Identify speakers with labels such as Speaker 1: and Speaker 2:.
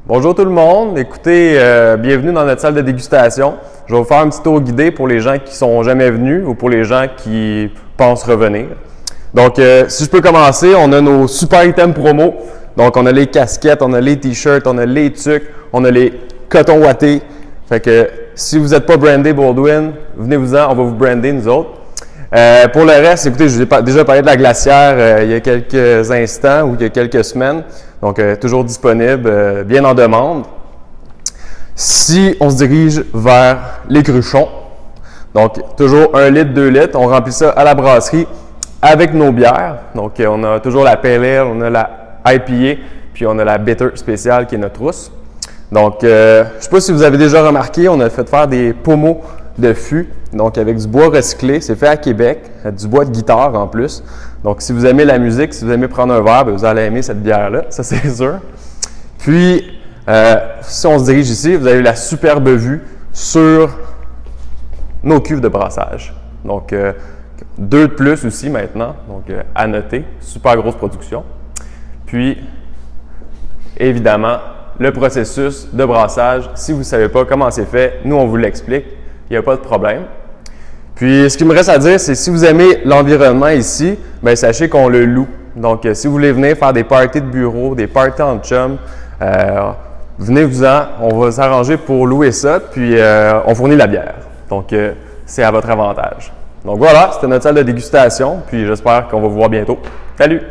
Speaker 1: Bonjour tout le monde, écoutez, bienvenue dans notre salle de dégustation. Je vais vous faire un petit tour guidé pour les gens qui ne sont jamais venus ou pour les gens qui pensent revenir. Donc, si je peux commencer, on a nos super items promo. Donc, on a les casquettes, on a les t-shirts, on a les tucs, on a les cotons wattés. Fait que si vous n'êtes pas brandé Baldwin, venez-vous-en, on va vous brander nous autres. Pour le reste, écoutez, je vous ai déjà parlé de la glacière il y a quelques instants ou il y a quelques semaines. Donc, toujours disponible, bien en demande. Si on se dirige vers les cruchons, donc toujours 1 litre, 2 litres, on remplit ça à la brasserie avec nos bières. Donc, on a toujours la Pale Ale, on a la IPA, puis on a la Bitter spéciale qui est notre rousse. Donc, je ne sais pas si vous avez déjà remarqué, on a fait faire des pommeaux de fût, donc avec du bois recyclé. C'est fait à Québec, du bois de guitare en plus. Donc, si vous aimez la musique, si vous aimez prendre un verre, bien, vous allez aimer cette bière-là, ça c'est sûr. Puis, si on se dirige ici, vous avez la superbe vue sur nos cuves de brassage. Donc, 2 de plus aussi maintenant, donc à noter, super grosse production. Puis, évidemment, le processus de brassage, si vous ne savez pas comment c'est fait, nous on vous l'explique, il n'y a pas de problème. Puis, ce qu'il me reste à dire, c'est si vous aimez l'environnement ici, bien, sachez qu'on le loue. Donc, si vous voulez venir faire des parties de bureau, des parties en chum, venez-vous-en, on va s'arranger pour louer ça, puis on fournit la bière. Donc, c'est à votre avantage. Donc voilà, c'était notre salle de dégustation, puis j'espère qu'on va vous voir bientôt. Salut!